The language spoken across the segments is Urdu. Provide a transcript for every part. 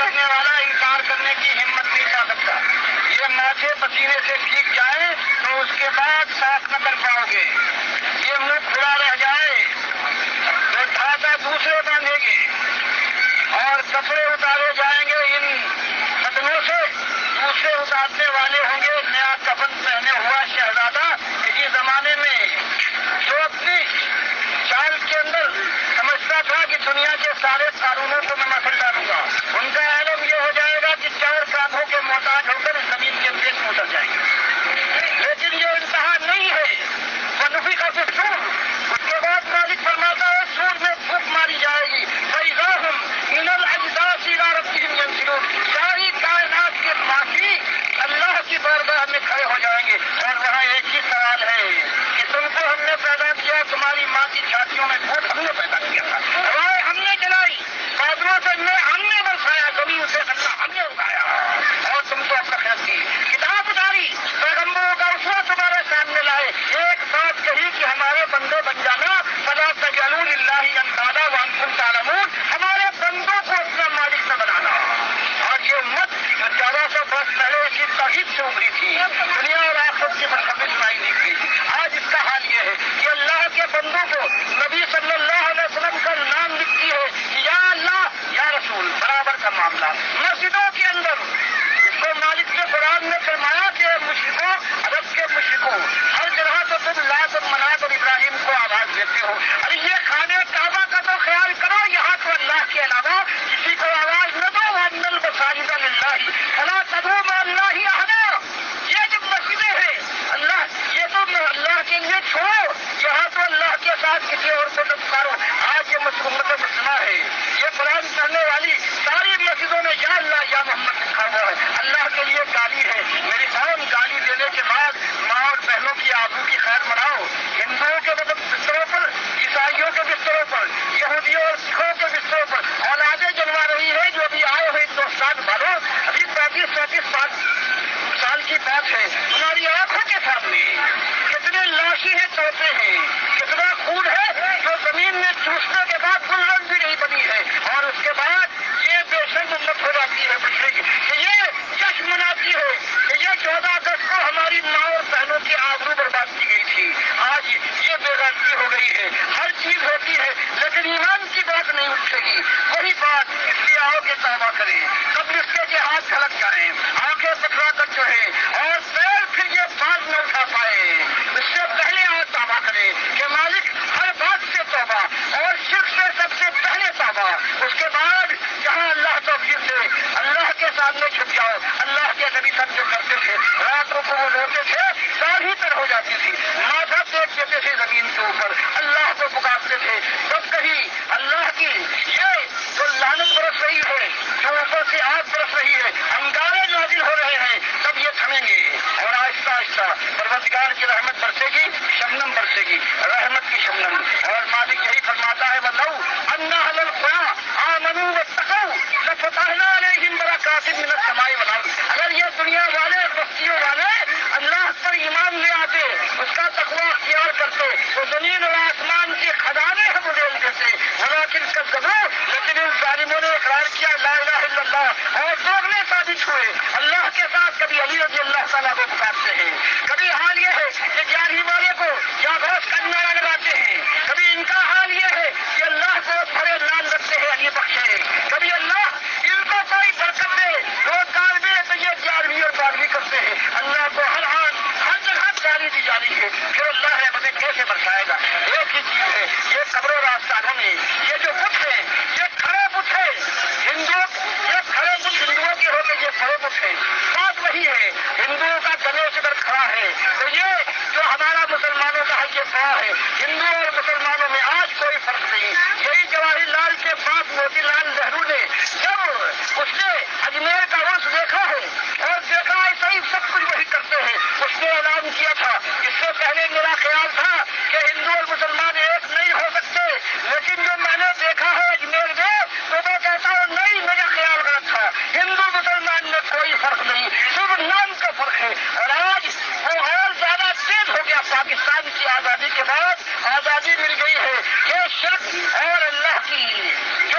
دیکھنے والا انکار کرنے کی ہمت نہیں کر سکتا. یہ ماتھے پسینے سے بھیگ جائے تو اس کے بعد صاف نہ کر پاؤ گے. یہ منہ کھلا رہ جائے تو ڈھاکہ دوسرے باندھیں گے اور کپڑے اتارے جائیں گے. ان قدموں سے دوسرے اتارنے والے ہوں گے نیا کفن پہنے ہوا شہزادہ. اسی زمانے میں جو اپنی چال کے اندر سمجھتا تھا کہ دنیا کے سارے قانونوں کو میں مسل ڈالوں گا، ان کا عالم یہ ہو جائے گا کہ 4 کانوں کے محتاج ہو کر زمین کے پیٹ میں اتر جائیں گے. لیکن یہ انتہا نہیں ہے. ونفی کا سور اس کے بعد مالک فرماتا ہے سور میں پھونک ماری جائے گی. فَإِذَا هُمْ مِنَ الْأَجْدَاثِ إِلَىٰ رَبِّهِمْ يَنسِلُونَ. ساری کائنات کے باقی اللہ کی بارگاہ میں کھڑے ہو جائیں گے اور وہاں ایک ہی سوال ہے کہ تم کو ہم نے پیدا کیا، تمہاری ماں کی چھاتیوں میں خود ہم نے پیدا کیا تھا، ہوائیں ہم نے جلائی، بادلوں سے ہم نے برسایا، زمین سے اللہ ہم نے اگایا اور تم کو تخلیق کی. کتاب اتاری، پیغمبروں کا اسوہ تمہارے سامنے لائے، ایک بات کہی کہ ہمارے بندے بن جانا. فَلَا تَجْعَلُوا لِلَّهِ أَندَادًا وَأَنتُمْ تَعْلَمُونَ. ہمارے بندوں کو اپنا مالک نہ بنانا. اور یہ امت 1400 برس پہلے اسی توحید سے ابری تھی، دنیا اور آخرت کی مرتبہ سنائی نہیں تھی. آج اس کا حال یہ ہے کہ اللہ کے بندوں کو نبی صلی اللہ علیہ وسلم کا نام لکھتی ہے کہ یا اللہ یا رسول برابر کا معاملہ. مسجدوں کے اندر اس کو مالک نے قرآن میں فرمایا کہ مشرکوں، عرب کے مشرکوں، ہر جگہ تو تم لات اور منات اور ابراہیم کو آواز دیتے ہو. ارے یہ خانہ کعبہ کا تو خیال کرو، یہاں تو اللہ کے علاوہ کسی کو آواز نہ دو. وَأَنَّ الْمَسَاجِدَ لِلَّهِ فَلَا تَدْعُوا مَعَ اللَّهِ أَحَدًا. یہ جو مسجدیں ہیں اللہ، یہ تو اللہ کے لیے چھوڑو، یہاں تو اللہ کے ساتھ کسی اور کو نہ پکارو. آج یہ امت مسلمہ ہے، یہ قرآن پڑھنے والی ساری مسجدوں میں یا اللہ یا محمد لکھا ہوا ہے. اللہ کے لیے گالی ہے. میری بہن گالی دینے کے بعد ماں اور بہنوں کی آبرو کی خیر مناؤ. ہندوؤں کے بستروں پر، عیسائیوں کے بستروں پر، یہودیوں اور سکھوں کے بستروں پر اولادیں جنما رہی ہے جو ابھی آئے ہوئے دوستان والوں، ابھی 35-37 سال کی بات ہے. تمہاری آنکھوں کے سامنے کتنے لاشی ہیں، توتے ہیں، کتنا خون ہے جو زمین میں چوسنے کے بعد گلرنگ بھی نہیں بنی ہے. اور اس کے بعد یہ بے شرم امت ہو جاتی ہے مشرک کہ یہ جشن مناتی ہے کہ یہ 14 اگست کو ہماری ماں اور بہنوں کی آبرو برباد کی گئی تھی. آج یہ بے غیرتی ہو گئی ہے. ہر چیز ہوتی ہے لیکن ایمان کی بات نہیں اٹھے گی. وہی بات اس لیے آؤ کہ توبہ کریں، قبل اس کے ہاتھ کھلک جائیں، آنکھیں پکڑا کر چڑھیں اور پیر پھر یہ بات نہ اٹھا پائے. اس سے پہلے آپ توبہ کریں کہ مالک ہر بات سے توبہ اور شرک سے سب سے پہلے توبہ. اس کے بعد جہاں اللہ توفیق دے اللہ کے سامنے چھپ جاؤ. اللہ کے نبی سب جو کرتے تھے، راتوں کو وہ روتے تھے، ساری تر ہو جاتی تھی، ماتھا ٹیک دیتے تھے زمین کے اوپر، اللہ کو پکارتے تھے. جب کہیں اللہ کی یہ جو لعنت برس رہی ہے، جو اوپر سے آگ برس رہی ہے، انگارے نازل ہو رہے ہیں، تب یہ تھمیں گے اور آہستہ آہستہ پروردگار کی رحمت برسے گی، شبنم برسے گی، رحمت کی شبنم. اور مالک یہی فرماتا ہے وَلَوْ أَنَّ أَهْلَ الْقُرَىٰ آمَنُوا وَاتَّقَوْا لَفَتَحْنَا عَلَيْهِمْ بَرَكَاتٍ مِّنَ السَّمَاءِ وَالْأَرْضِ. اگر یہ دنیا والے، بستیوں والے اللہ پر ایمان لے آتے، اس کا تقویٰ اختیار کرتے تو زمین اور آسمان کے خزانے ہم ادھیل دیتے. ولیکن کذبوا، لیکن ان ظالموں نے اقرار کیا لا الہ الا اللہ اور دوگلے ثابت ہوئے. اللہ کے ساتھ کبھی علی رضی اللہ تعالیٰ کو پکارتے ہیں، کبھی حال یہ ہے کہ 11ویں والے کو یا غوث کا نعرہ لگاتے ہیں، کبھی ان کا حال یہ ہے کہ اللہ کو بڑے نام رکھتے ہیں علی بخشے، کبھی اللہ ان کو کوئی برکت دے روزگار میں تو یہ 11ویں اور 12ویں کرتے ہیں. اللہ کو ہر حال ہر جگہ گالی دی جا رہی ہے. پھر اللہ رحمتیں کیسے برسائے گا؟ ایک ہی چیز ہے، یہ قبروں راستانوں میں یہ جو بت ہیں، یہ کھڑے بت ہیں. یہ کھڑے بت ہندوؤں کے ہوتے، یہ کھڑے بت ہیں. بات وہی ہے، ہندوؤں کا گنیش اگر کھڑا ہے تو یہ جو ہمارا مسلمانوں کا ہے یہ کھڑا ہے. ہندوؤں اور مسلمانوں میں آج کوئی فرق نہیں. یہی جواہر لال کے باپ موتی لال نہرو نے جب اس نے اجمیر کا عرس دیکھا ہے اور دیکھا ایسا ہی سب کچھ وہی کرتے ہیں، اس نے اعلان کیا تھا. اس سے پہلے میرا خیال تھا کہ ہندو اور مسلمان ایک نہیں ہو سکتے، لیکن جو میں نے دیکھا ہے اجمیر میں تو میں کہتا ہوں نہیں، میرا خیال غلط تھا. ہندو مسلمان میں کوئی فرق نہیں، صرف نام کا فرق ہے. اور آج وہ اور زیادہ تیز ہو گیا. پاکستان کی آزادی کے بعد آزادی مل گئی ہے کہ شرک اور اللہ کی جو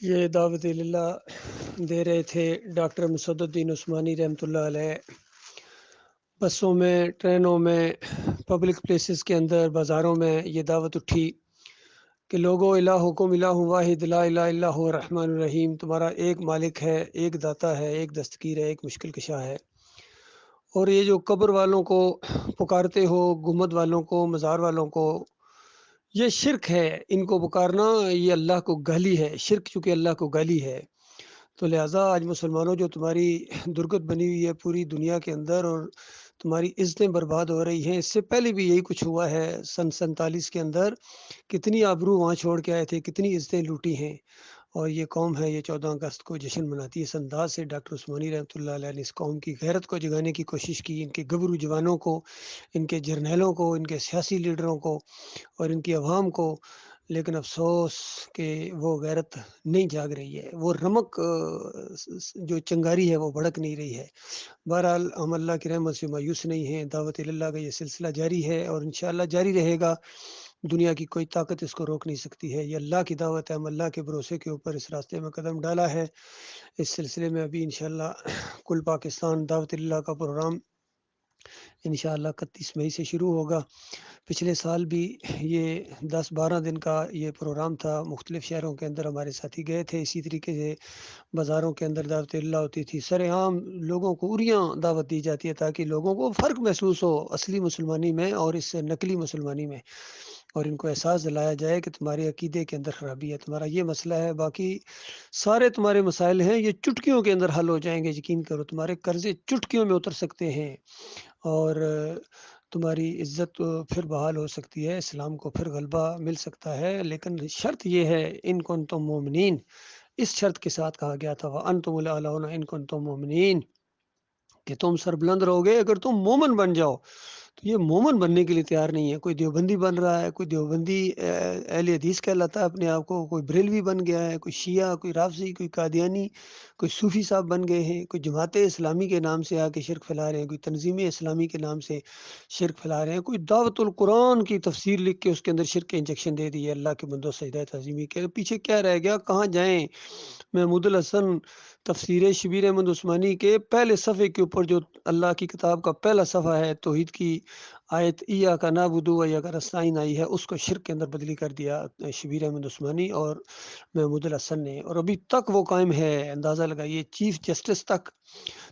یہ دعوت اللہ دے رہے تھے ڈاکٹر مسددین عثمانی رحمتہ اللہ علیہ، بسوں میں، ٹرینوں میں، پبلک پلیسز کے اندر، بازاروں میں یہ دعوت اٹھی کہ لوگو الہکم الہ واحد لا الہ الا هو الرحمن الرحیم، تمہارا ایک مالک ہے، ایک داتا ہے، ایک دستگیر ہے، ایک مشکل کشا ہے۔ اور یہ جو قبر والوں کو پکارتے ہو، گنبد والوں کو، مزار والوں کو، یہ شرک ہے، ان کو پکارنا یہ اللہ کو گالی ہے، شرک چونکہ اللہ کو گالی ہے۔ تو لہٰذا آج مسلمانوں جو تمہاری درگت بنی ہوئی ہے پوری دنیا کے اندر اور تمہاری عزتیں برباد ہو رہی ہیں، اس سے پہلے بھی یہی کچھ ہوا ہے۔ سن 47 کے اندر کتنی آبرو وہاں چھوڑ کے آئے تھے، کتنی عزتیں لوٹی ہیں، اور یہ قوم ہے یہ 14 اگست کو جشن مناتی ہے۔ اس انداز سے ڈاکٹر عثمانی رحمۃ اللہ علیہ نے اس قوم کی غیرت کو جگانے کی کوشش کی، ان کے گبرو جوانوں کو، ان کے جرنیلوں کو، ان کے سیاسی لیڈروں کو اور ان کی عوام کو، لیکن افسوس کہ وہ غیرت نہیں جاگ رہی ہے، وہ رمق جو چنگاری ہے وہ بھڑک نہیں رہی ہے۔ بہرحال ہم اللہ کی رحمت سے مایوس نہیں ہیں، دعوت اللہ کا یہ سلسلہ جاری ہے اور انشاءاللہ جاری رہے گا۔ دنیا کی کوئی طاقت اس کو روک نہیں سکتی ہے، یہ اللہ کی دعوت ہے، ہم اللہ کے بھروسے کے اوپر اس راستے میں قدم ڈالا ہے۔ اس سلسلے میں ابھی انشاءاللہ کل پاکستان دعوت اللہ کا پروگرام انشاءاللہ 31 مئی سے شروع ہوگا۔ پچھلے سال بھی یہ 10-12 دن کا یہ پروگرام تھا، مختلف شہروں کے اندر ہمارے ساتھی گئے تھے، اسی طریقے سے بازاروں کے اندر دعوت اللہ ہوتی تھی، سر عام لوگوں کو اریاں دعوت دی جاتی ہے تاکہ لوگوں کو فرق محسوس ہو اصلی مسلمانی میں اور اس نقلی مسلمانی میں، اور ان کو احساس دلایا جائے کہ تمہارے عقیدے کے اندر خرابی ہے، تمہارا یہ مسئلہ ہے، باقی سارے تمہارے مسائل ہیں یہ چٹکیوں کے اندر حل ہو جائیں گے، یقین کرو تمہارے قرضے چٹکیوں میں اتر سکتے ہیں اور تمہاری عزت پھر بحال ہو سکتی ہے، اسلام کو پھر غلبہ مل سکتا ہے، لیکن شرط یہ ہے ان کنتم مومنین، اس شرط کے ساتھ کہا گیا تھا وَأَنْتُمُ الْأَعْلَوْنَ إِن كُنتُم مُؤْمِنِينَ، کہ تم سربلند رہو گے اگر تم مومن بن جاؤ۔ تو یہ مومن بننے کے لیے تیار نہیں ہے، کوئی دیوبندی بن رہا ہے، کوئی دیوبندی اہل حدیث کہلاتا ہے اپنے آپ کو، کوئی بریلوی بن گیا ہے، کوئی شیعہ، کوئی رافضی، کوئی قادیانی، کوئی صوفی صاحب بن گئے ہیں، کوئی جماعت اسلامی کے نام سے آ کے شرک پھیلا رہے ہیں، کوئی تنظیم اسلامی کے نام سے شرک پھیلا رہے ہیں، کوئی دعوت القرآن کی تفسیر لکھ کے اس کے اندر شرک کے انجیکشن دے دی ہے۔ اللہ کے بندوں سجدہ تعظیمی کے پیچھے کیا رہ گیا، کہاں جائیں؟ محمود الحسن تفسیر شبیر احمد عثمانی کے پہلے صفحے کے اوپر جو اللہ کی کتاب کا پہلا صفحہ ہے، توحید کی آیت ایاک نعبد و ایاک نستعین آئی ہے، اس کو شرک کے اندر بدلی کر دیا شبیر احمد عثمانی اور محمود الحسن نے، اور ابھی تک وہ قائم ہے۔ اندازہ لگائیے چیف جسٹس تک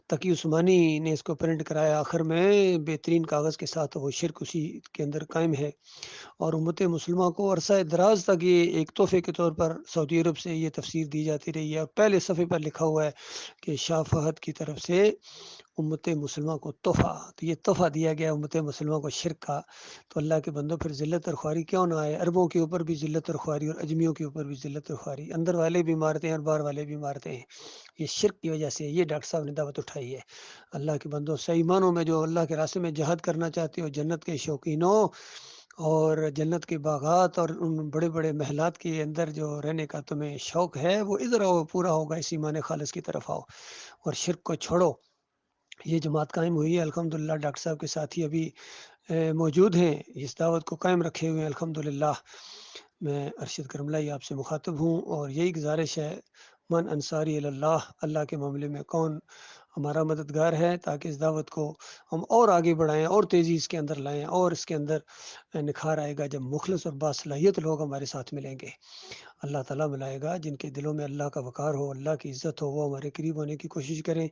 تقی عثمانی نے اس کو پرنٹ کرایا، آخر میں بہترین کاغذ کے ساتھ وہ شرک اسی کے اندر قائم ہے، اور امت مسلمہ کو عرصہ دراز تک یہ ایک تحفے کے طور پر سعودی عرب سے یہ تفسیر دی جاتی رہی ہے، اور پہلے صفحے پر لکھا ہوا ہے کہ شاہ فہد کی طرف سے امت مسلمہ کو تحفہ، تو یہ تحفہ دیا گیا امت مسلمہ کو شرک کا۔ تو اللہ کے بندوں پھر ذلت اور خواری کیوں نہ آئے؟ عربوں کے اوپر بھی ذلت اور خواری اور اجمیوں کے اوپر بھی ذلت اور خواری، اندر والے بھی مارتے ہیں اور باہر والے بھی مارتے ہیں، یہ شرک کی وجہ سے یہ ڈاکٹر صاحب نے دعوت اٹھائی ہے۔ اللہ کے بندوں صحیح معنوں میں جو اللہ کے راستے میں جہاد کرنا چاہتے ہو، جنت کے شوقینوں اور جنت کے باغات اور ان بڑے بڑے محلات کے اندر جو رہنے کا تمہیں شوق ہے، وہ ادھر آؤ، پورا ہوگا، اسی ایمان خالص کی طرف آؤ اور شرک کو چھوڑو۔ یہ جماعت قائم ہوئی ہے الحمدللہ، ڈاکٹر صاحب کے ساتھی ابھی موجود ہیں، اس دعوت کو قائم رکھے ہوئے ہیں الحمدللہ۔ میں ارشد کرملائی آپ سے مخاطب ہوں اور یہی گزارش ہے، من انصاری اللہ، اللہ کے معاملے میں کون ہمارا مددگار ہے، تاکہ اس دعوت کو ہم اور آگے بڑھائیں اور تیزی اس کے اندر لائیں، اور اس کے اندر نکھار آئے گا جب مخلص اور باصلاحیت لوگ ہمارے ساتھ ملیں گے۔ اللہ تعالیٰ ملائے گا جن کے دلوں میں اللہ کا وقار ہو، اللہ کی عزت ہو، وہ ہمارے قریب ہونے کی کوشش کریں،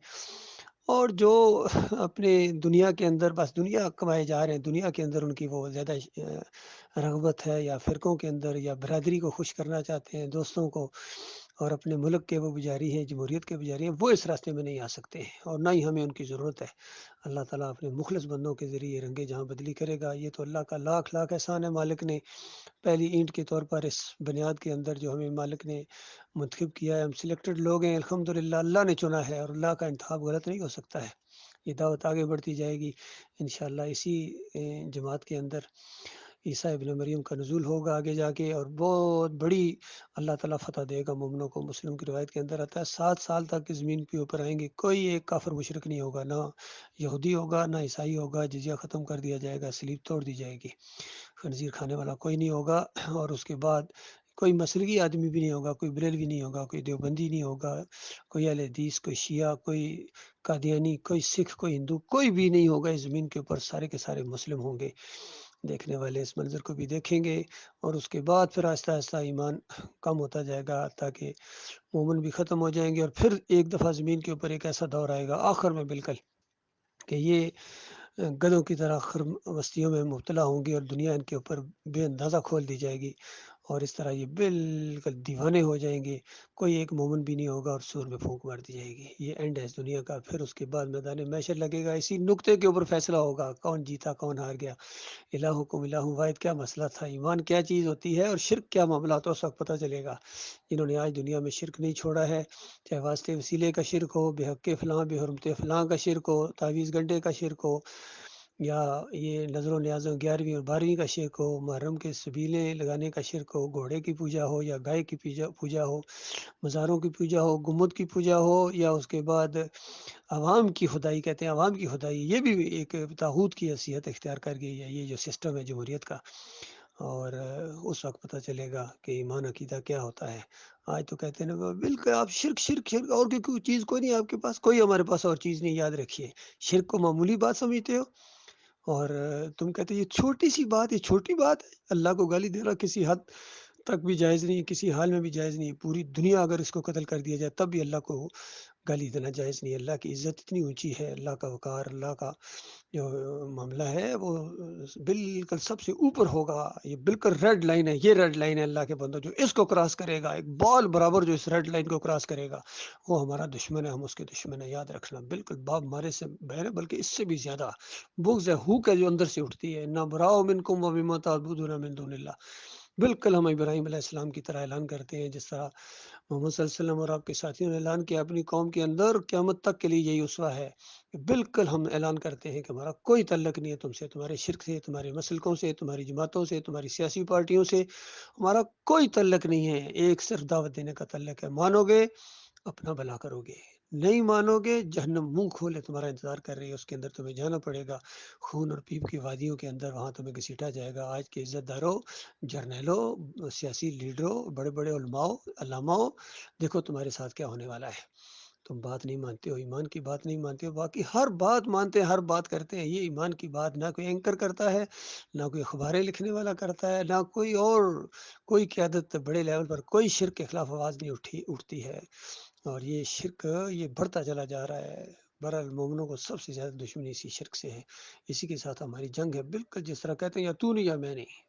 اور جو اپنے دنیا کے اندر بس دنیا کمائے جا رہے ہیں، دنیا کے اندر ان کی وہ زیادہ رغبت ہے، یا فرقوں کے اندر یا برادری کو خوش کرنا چاہتے ہیں، دوستوں کو، اور اپنے ملک کے وہ پجاری ہیں، جمہوریت کے پجاری ہیں، وہ اس راستے میں نہیں آ سکتے ہیں، اور نہ ہی ہمیں ان کی ضرورت ہے۔ اللہ تعالیٰ اپنے مخلص بندوں کے ذریعے رنگے جہاں بدلی کرے گا۔ یہ تو اللہ کا لاکھ لاکھ احسان ہے، مالک نے پہلی اینٹ کے طور پر اس بنیاد کے اندر جو ہمیں مالک نے منتخب کیا ہے، ہم سلیکٹڈ لوگ ہیں الحمدللہ، اللہ نے چنا ہے، اور اللہ کا انتخاب غلط نہیں ہو سکتا ہے۔ یہ دعوت آگے بڑھتی جائے گی انشاءاللہ اسی جماعت کے اندر، عیسیٰ ابن مریم کا نزول ہوگا آگے جا کے، اور بہت بڑی اللہ تعالیٰ فتح دے گا مومنوں کو۔ مسلم کی روایت کے اندر آتا ہے 7 سال تک اس زمین کے اوپر آئیں گے، کوئی ایک کافر مشرک نہیں ہوگا، نہ یہودی ہوگا نہ عیسائی ہوگا، جزیہ ختم کر دیا جائے گا، سلیب توڑ دی جائے گی، خنزیر کھانے والا کوئی نہیں ہوگا، اور اس کے بعد کوئی مسلکی آدمی بھی نہیں ہوگا، کوئی بریلوی نہیں ہوگا، کوئی دیوبندی نہیں ہوگا، کوئی اہل حدیث، کوئی شیعہ، کوئی قادیانی، کوئی سکھ، کوئی ہندو، کوئی بھی نہیں ہوگا اس زمین کے اوپر، سارے کے سارے مسلم ہوں گے۔ دیکھنے والے اس منظر کو بھی دیکھیں گے، اور اس کے بعد پھر آہستہ آہستہ ایمان کم ہوتا جائے گا، تاکہ مومن بھی ختم ہو جائیں گے، اور پھر ایک دفعہ زمین کے اوپر ایک ایسا دور آئے گا آخر میں بالکل کہ یہ گدوں کی طرح مستیوں میں مبتلا ہوں گے، اور دنیا ان کے اوپر بے اندازہ کھول دی جائے گی، اور اس طرح یہ بالکل دیوانے ہو جائیں گے، کوئی ایک مومن بھی نہیں ہوگا، اور سور میں پھونک مار دی جائے گی۔ یہ اینڈ ہے اس دنیا کا۔ پھر اس کے بعد میدان محشر لگے گا، اسی نقطے کے اوپر فیصلہ ہوگا، کون جیتا کون ہار گیا۔ الہکم الہ واحد کیا مسئلہ تھا، ایمان کیا چیز ہوتی ہے، اور شرک کیا معاملہ ہوتا ہے، اس وقت پتہ چلے گا۔ جنہوں نے آج دنیا میں شرک نہیں چھوڑا ہے، چاہے واسطے وسیلے کا شرک ہو، بے حق فلاں بے حرمت فلاں کا شرک ہو، تعویذ گنڈے کا شرک ہو، یا یہ نظر و نیازوں 11ویں اور 12ویں کا شرک ہو، محرم کے سبیلیں لگانے کا شرک ہو، گھوڑے کی پوجا ہو یا گائے کی پوجا ہو، مزاروں کی پوجا ہو، گمبد کی پوجا ہو، یا اس کے بعد عوام کی خدائی کہتے ہیں، عوام کی خدائی، یہ بھی ایک طاغوت کی حیثیت اختیار کر گئی ہے، یہ جو سسٹم ہے جمہوریت کا۔ اور اس وقت پتہ چلے گا کہ ایمان عقیدہ کیا ہوتا ہے۔ آج تو کہتے ہیں نا بالکل آپ شرک شرک شرک، اور کوئی چیز کوئی نہیں آپ کے پاس، کوئی ہمارے پاس اور چیز نہیں، یاد رکھیے۔ شرک کو معمولی بات سمجھتے ہو، اور تم کہتے یہ چھوٹی سی بات، یہ چھوٹی بات ہے، اللہ کو گالی دینا کسی حد تک بھی جائز نہیں ہے، کسی حال میں بھی جائز نہیں ہے۔ پوری دنیا اگر اس کو قتل کر دیا جائے تب بھی اللہ کو گالی دینا جائز نہیں ہے۔ اللہ کی عزت اتنی اونچی ہے، اللہ کا وقار، اللہ کا جو معاملہ ہے وہ بالکل سب سے اوپر ہوگا۔ یہ بالکل ریڈ لائن ہے، یہ ریڈ لائن ہے اللہ کے بندوں، جو اس کو کراس کرے گا، ایک بال برابر جو اس ریڈ لائن کو کراس کرے گا وہ ہمارا دشمن ہے، ہم اس کے دشمن ہیں، یاد رکھنا۔ بالکل باپ مارے سے بہر ہے، بلکہ اس سے بھی زیادہ بغض ہے، ہوک ہے جو اندر سے اٹھتی ہے۔ نہ براؤ منکم ومما تعبدون من دون اللہ، بالکل ہم ابراہیم علیہ السلام کی طرح اعلان کرتے ہیں، جس طرح محمد صلی اللہ علیہ وسلم اور آپ کے ساتھیوں نے اعلان کیا اپنی قوم کے اندر، قیامت تک کے لیے یہی اسوہ ہے۔ بالکل ہم اعلان کرتے ہیں کہ ہمارا کوئی تعلق نہیں ہے تم سے، تمہارے شرک سے، تمہارے مسلکوں سے، تمہاری جماعتوں سے، تمہاری سیاسی پارٹیوں سے ہمارا کوئی تعلق نہیں ہے، ایک صرف دعوت دینے کا تعلق ہے۔ مانو گے اپنا بھلا کرو گے، نہیں مانو گے جہنم منہ کھولے تمہارا انتظار کر رہی ہے، اس کے اندر تمہیں جانا پڑے گا، خون اور پیپ کی وادیوں کے اندر، وہاں تمہیں گھسیٹا جائے گا۔ آج کے عزت داروں، جرنیلوں، سیاسی لیڈروں، بڑے بڑے علماؤں، علماؤں، دیکھو تمہارے ساتھ کیا ہونے والا ہے۔ تم بات نہیں مانتے ہو، ایمان کی بات نہیں مانتے ہو، باقی ہر بات مانتے ہیں، ہر بات کرتے ہیں، یہ ایمان کی بات نہ کوئی اینکر کرتا ہے، نہ کوئی اخباریں لکھنے والا کرتا ہے، نہ کوئی اور کوئی قیادت بڑے لیول پر، کوئی شرک کے خلاف آواز نہیں اٹھتی ہے، اور یہ شرک یہ بڑھتا چلا جا رہا ہے۔ بہرحال مومنوں کو سب سے زیادہ دشمنی اسی شرک سے ہے، اسی کے ساتھ ہماری جنگ ہے، بالکل جس طرح کہتے ہیں یا تو نہیں یا میں نہیں۔